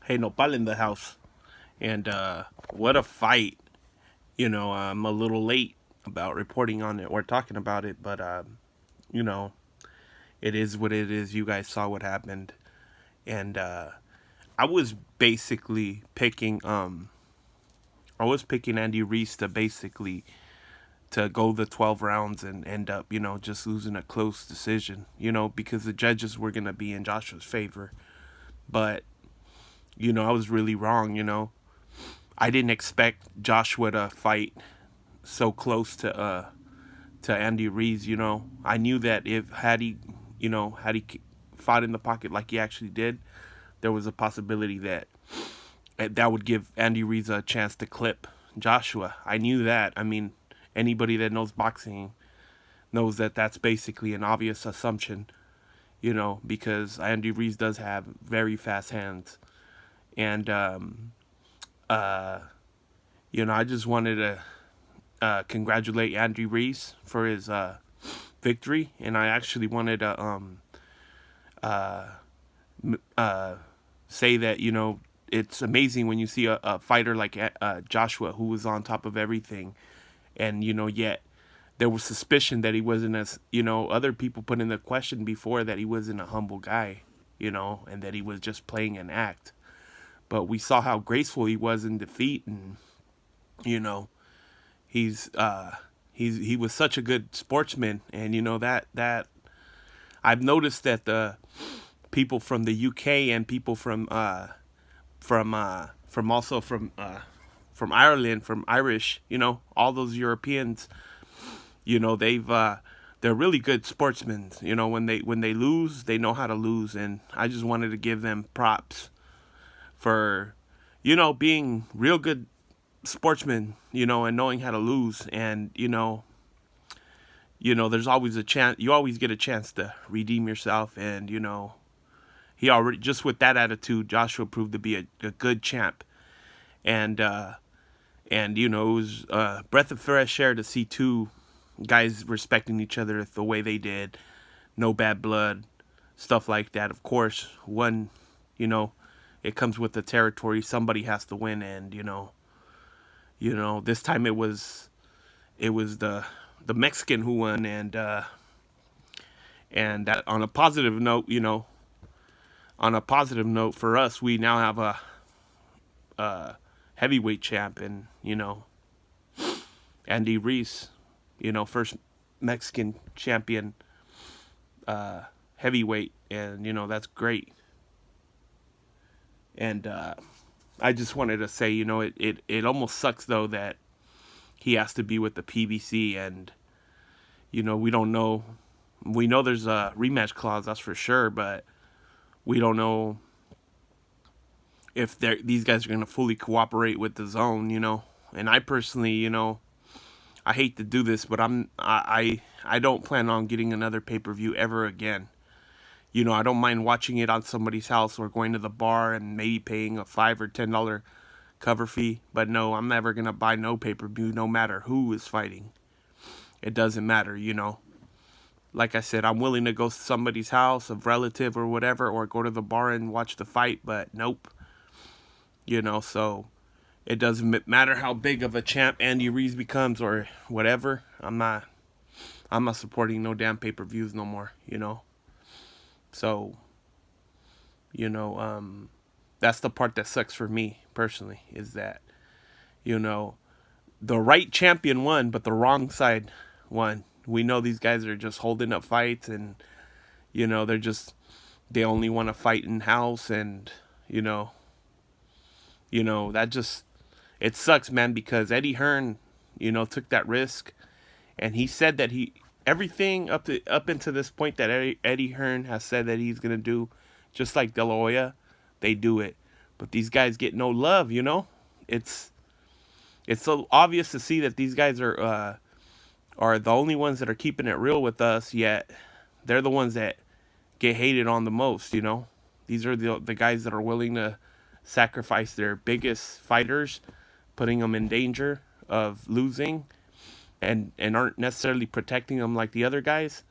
Hey, Nopal in the house. And what a fight. I'm a little late about reporting on it or talking about it, but, you know, it is what it is. You guys saw what happened. And I was basically picking Andy Reese to basically to go the 12 rounds and end up, just losing a close decision, because the judges were going to be in Joshua's favor. But, I was really wrong. I didn't expect Joshua to fight so close to Andy Rees. I knew that if had he fought in the pocket like he actually did, there was a possibility that that would give Andy Rees a chance to clip Joshua. I knew that. I mean, anybody that knows boxing knows that that's basically an obvious assumption. Because Andy Rees does have very fast hands, and uh, I just wanted to congratulate Andy Reese for his victory, and I actually wanted to uh, say that it's amazing when you see a fighter like Joshua, who was on top of everything, and yet there was suspicion that he wasn't, as other people put in the question before, that he wasn't a humble guy, and that he was just playing an act. But we saw how graceful he was in defeat, and you know he's he was such a good sportsman. And that I've noticed that the people from the UK and people from also from Ireland, from Irish, all those Europeans, they've they're really good sportsmen. When they lose, they know how to lose, and I just wanted to give them props for being real good sportsmen, and knowing how to lose. And there's always a chance. You always get a chance to redeem yourself, and he already, just with that attitude, Joshua proved to be a good champ. And it was a breath of fresh air to see two guys respecting each other the way they did. No bad blood, stuff like that. Of course, one, you know, it comes with the territory. Somebody has to win, and this time it was the Mexican who won. And that, on a positive note, for us, we now have a heavyweight champ, and Andy Reese, first Mexican champion, heavyweight, and that's great. And I just wanted to say, it almost sucks though that he has to be with the PBC, and we don't know. We know there's a rematch clause, that's for sure, but we don't know if these guys are going to fully cooperate with the zone. And I personally, I hate to do this, but I don't plan on getting another pay-per-view ever again. I don't mind watching it on somebody's house or going to the bar and maybe paying a $5 or $10 cover fee. But no, I'm never gonna buy no pay-per-view, no matter who is fighting. It doesn't matter. Like I said, I'm willing to go to somebody's house, a relative or whatever, or go to the bar and watch the fight. But nope. So it doesn't matter how big of a champ Andy Reese becomes or whatever. I'm not supporting no damn pay-per-views no more. So you know that's the part that sucks for me personally, is that you know the right champion won, but the wrong side won. We know these guys are just holding up fights, and they only want to fight in house, and that just, it sucks, man, because Eddie Hearn, took that risk, and he said that he, everything up into this point that Eddie Hearn has said that he's gonna do, just like De La Hoya, they do it. But these guys get no love. It's it's so obvious to see that these guys are the only ones that are keeping it real with us. Yet they're the ones that get hated on the most. These are the guys that are willing to sacrifice their biggest fighters, putting them in danger of losing, and aren't necessarily protecting them like the other guys.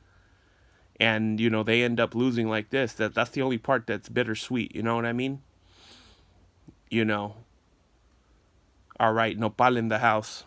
And they end up losing like this. That's the only part that's bittersweet. You know what I mean? you know. All right, Nopal in the house.